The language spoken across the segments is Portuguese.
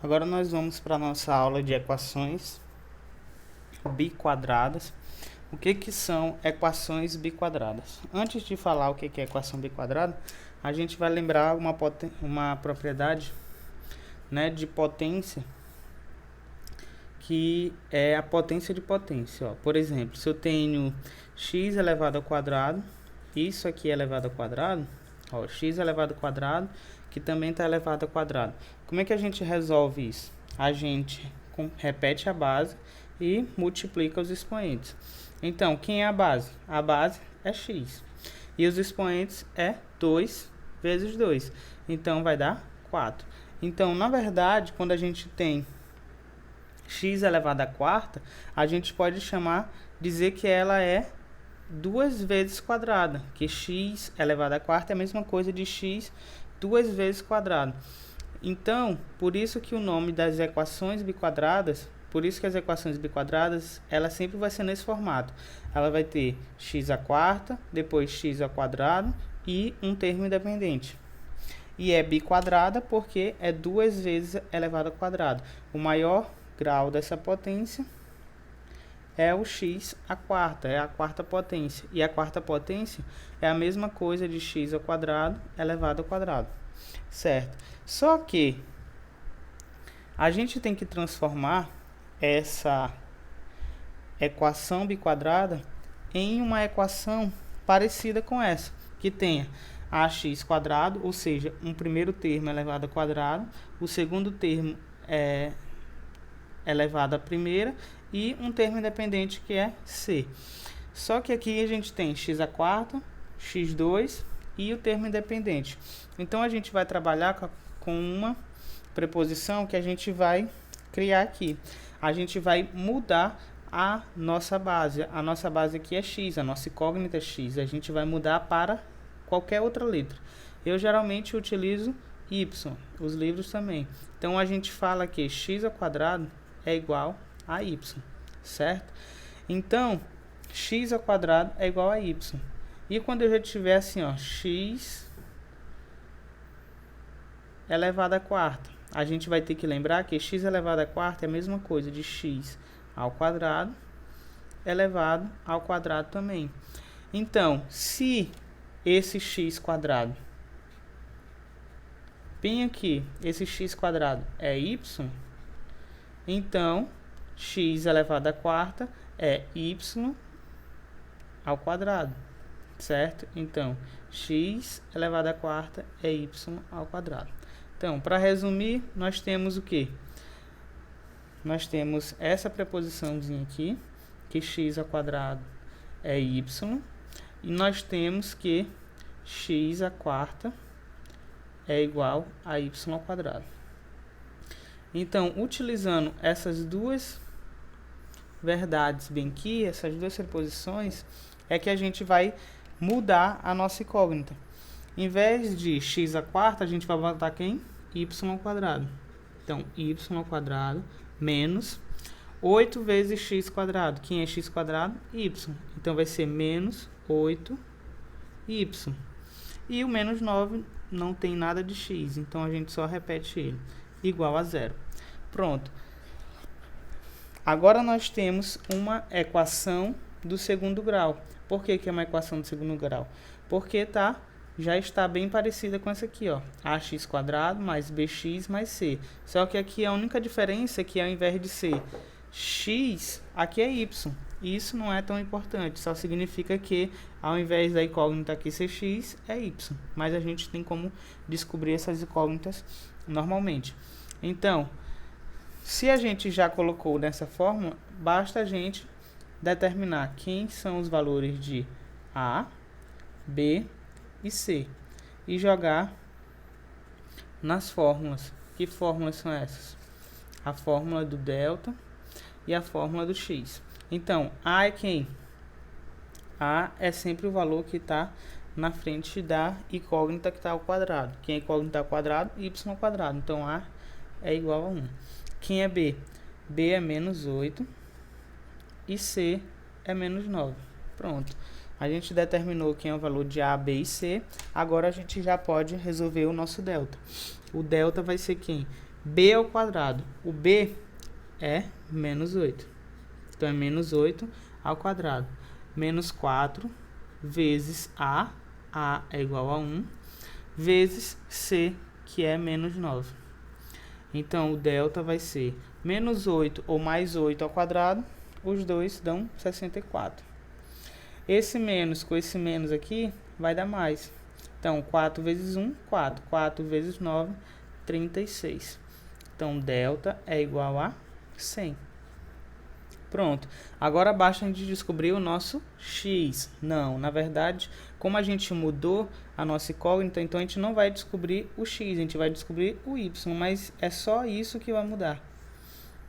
Agora nós vamos para a nossa aula de equações biquadradas. O que são equações biquadradas? Antes de falar o que é equação biquadrada, a gente vai lembrar uma propriedade, né, de potência, que é a potência de potência. Ó. Por exemplo, se eu tenho x elevado ao quadrado, isso aqui é elevado ao quadrado, ó, x elevado ao quadrado, que também está elevado ao quadrado. Como é que a gente resolve isso? A gente repete a base e multiplica os expoentes. Então, quem é a base? A base é x. E os expoentes é 2 vezes 2. Então, vai dar 4. Então, na verdade, quando a gente tem x elevado à quarta, a gente pode dizer que ela é 2 vezes quadrada, que x elevado à quarta é a mesma coisa de x 2 vezes quadrado. Então, por isso que o nome das equações biquadradas, por isso que as equações biquadradas, ela sempre vai ser nesse formato. Ela vai ter x à quarta, depois x ao quadrado e um termo independente. E é biquadrada porque é 2 vezes elevado ao quadrado. O maior grau dessa potência é o x à quarta, é a quarta potência. E a quarta potência é a mesma coisa de x ao quadrado elevado ao quadrado. Certo? Só que a gente tem que transformar essa equação biquadrada em uma equação parecida com essa, que tenha ax quadrado, ou seja, um primeiro termo elevado ao quadrado, o segundo termo é elevado à primeira e um termo independente que é c. Só que aqui a gente tem x à quarta, x2 e o termo independente. Então a gente vai trabalhar com uma preposição que a gente vai criar aqui. A gente vai mudar a nossa base. A nossa base aqui é x, a nossa incógnita é x. A gente vai mudar para qualquer outra letra. Eu geralmente utilizo y, os livros também. Então a gente fala que x ao quadrado é igual a y, certo? Então, x ao quadrado é igual a y. E quando eu já tiver assim, ó, x elevado à quarta, a gente vai ter que lembrar que x elevado à quarta é a mesma coisa de x ao quadrado elevado ao quadrado também. Então, se esse x quadrado, bem aqui, esse x quadrado é y, então x elevado à quarta é y ao quadrado, certo? Então, x elevado à quarta é y ao quadrado. Então, para resumir, nós temos o quê? Nós temos essa preposiçãozinha aqui, que x ao quadrado é y, e nós temos que x à quarta é igual a y ao quadrado. Então, utilizando essas duas verdades bem aqui, essas duas preposições, é que a gente vai mudar a nossa incógnita. Em vez de x à quarta, a gente vai botar quem? Y ao quadrado. Então, y ao quadrado menos 8 vezes x quadrado. Quem é x quadrado? Y. Então, vai ser menos 8y. E o menos 9 não tem nada de x, então a gente só repete ele. Igual a zero. Pronto. Agora nós temos uma equação do segundo grau. Por que é uma equação do segundo grau? Porque já está bem parecida com essa aqui, ó. Ax quadrado mais bx mais c. Só que aqui a única diferença é que ao invés de ser x, aqui é y. E isso não é tão importante, só significa que ao invés da incógnita aqui ser x, é y. Mas a gente tem como descobrir essas incógnitas normalmente. Então, se a gente já colocou dessa fórmula, basta a gente determinar quem são os valores de A, B e C e jogar nas fórmulas. Que fórmulas são essas? A fórmula do delta e a fórmula do x. Então, A é quem? A é sempre o valor que está na frente da incógnita que está ao quadrado. Quem é incógnita ao quadrado? Y ao quadrado. Então, A é igual a 1. Quem é B? B é menos 8 e C é menos 9. Pronto. A gente determinou quem é o valor de A, B e C. Agora a gente já pode resolver o nosso delta. O delta vai ser quem? b ao quadrado. O b é menos 8. Então, é menos 8 ao quadrado. Menos 4 vezes a é igual a 1, vezes c, que é menos 9. Então, o delta vai ser menos 8 ou mais 8 ao quadrado, os dois dão 64. Esse menos com esse menos aqui vai dar mais. Então, 4 vezes 1, 4. 4 vezes 9, 36. Então, delta é igual a 100. Pronto. Agora basta a gente descobrir o nosso x. Não, na verdade, como a gente mudou a nossa incógnita, então a gente não vai descobrir o x, a gente vai descobrir o y, mas é só isso que vai mudar.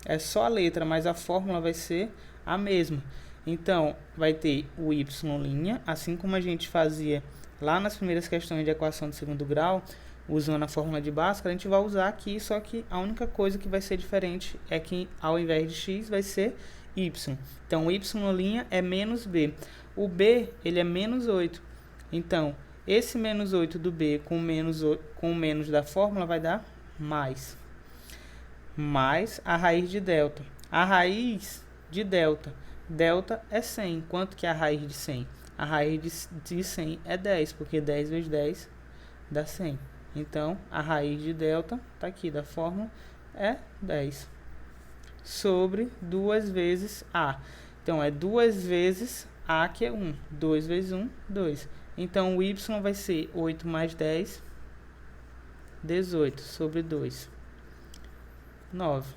É só a letra, mas a fórmula vai ser a mesma. Então, vai ter o y', assim como a gente fazia lá nas primeiras questões de equação de segundo grau, usando a fórmula de Bhaskara, a gente vai usar aqui, só que a única coisa que vai ser diferente é que ao invés de x vai ser y. Então, o y' é menos b. O b, ele é menos 8. Então, esse menos 8 do b com o menos da fórmula vai dar mais. Mais a raiz de delta. A raiz de delta. Delta é 100. Quanto que é a raiz de 100? A raiz de 100 é 10, porque 10 vezes 10 dá 100. Então, a raiz de delta, tá aqui da fórmula, é 10. Sobre 2 vezes a. Então, é 2 vezes a, que é 1. 2 vezes 1, 2. Então, o y vai ser 8 mais 10, 18, sobre 2, 9.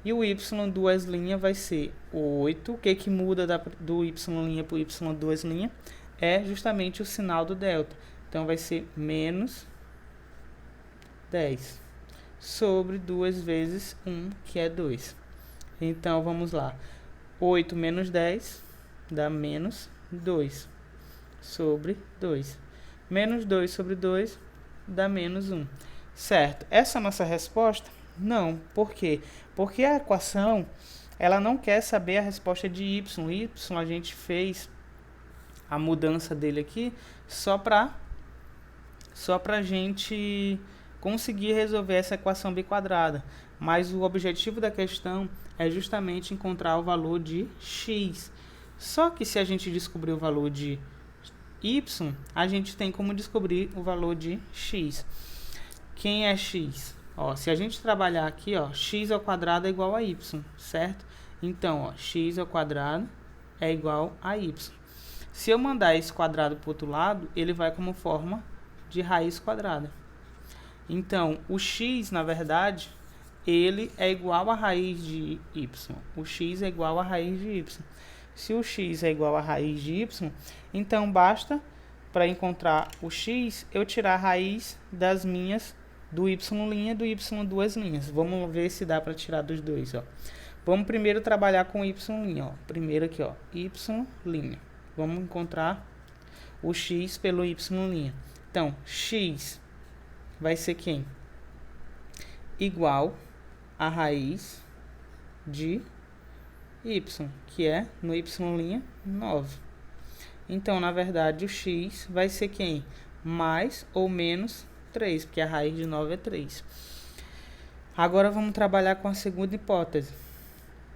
E o y duas linhas vai ser 8. O que muda do y' para o y duas linhas? É justamente o sinal do delta. Então, vai ser menos 10 sobre 2 vezes 1, que é 2. Então, vamos lá. 8 menos 10 dá menos 2 sobre 2. Menos 2 sobre 2 dá menos 1. Certo? Essa é a nossa resposta? Não. Por quê? Porque a equação, ela não quer saber a resposta de y. Y a gente fez a mudança dele aqui só para a gente conseguir resolver essa equação biquadrada. Mas o objetivo da questão é justamente encontrar o valor de x. Só que se a gente descobrir o valor de y, a gente tem como descobrir o valor de x. Quem é x? Ó, se a gente trabalhar aqui, ó, x ao quadrado é igual a y, certo? Então, ó, x ao quadrado é igual a y. Se eu mandar esse quadrado para o outro lado, ele vai como forma de raiz quadrada. Então, o x, na verdade, ele é igual a raiz de y. O x é igual a raiz de y. Se o x é igual a raiz de y, então basta, para encontrar o x, eu tirar a raiz das minhas do y' e do y duas linhas. Vamos ver se dá para tirar dos dois, ó. Vamos primeiro trabalhar com y', ó. Primeiro aqui, ó, y'. Vamos encontrar o x pelo y'. Então, x vai ser quem? Igual a raiz de y, que é no y', 9. Então, na verdade, o x vai ser quem? Mais ou menos 3, porque a raiz de 9 é 3. Agora, vamos trabalhar com a segunda hipótese.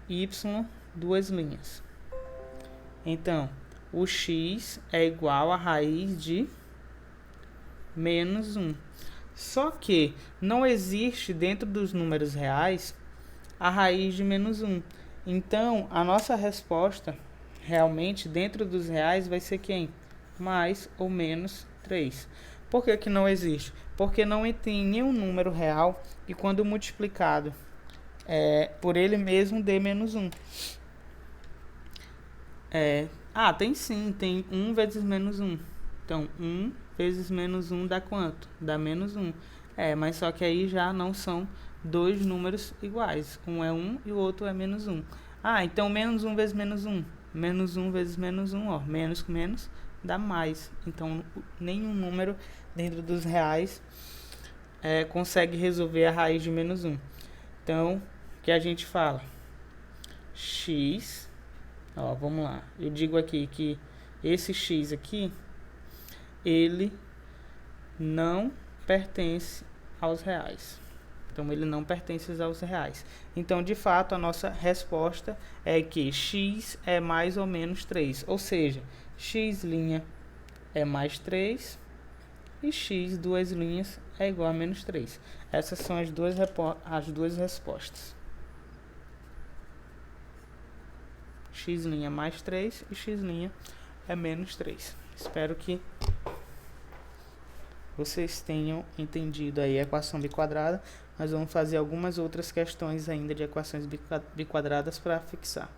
Y, duas linhas. Então, o x é igual a raiz de menos 1. Só que não existe dentro dos números reais a raiz de menos 1. Então, a nossa resposta, realmente, dentro dos reais, vai ser quem? Mais ou menos 3. Por que que não existe? Porque não tem nenhum número real e quando multiplicado por ele mesmo dê menos 1. Tem sim, tem 1 vezes menos 1. Então, 1 vezes menos 1 dá quanto? Dá menos 1. Mas só que aí já não são dois números iguais. Um é 1 e o outro é menos 1. Então menos 1 vezes menos 1. Menos 1 vezes menos 1, ó. Menos com menos dá mais. Então, nenhum número dentro dos reais consegue resolver a raiz de menos 1. Então, o que a gente fala? X, ó, vamos lá. Eu digo aqui que esse x aqui, ele não pertence aos reais. Então, ele não pertence aos reais. Então, de fato, a nossa resposta é que x é mais ou menos 3. Ou seja, x' é mais 3 e x, duas linhas, é igual a menos 3. Essas são as duas respostas. X' é mais 3 e x' é menos 3. Espero que vocês tenham entendido aí a equação biquadrada. Nós vamos fazer algumas outras questões ainda de equações biquadradas para fixar.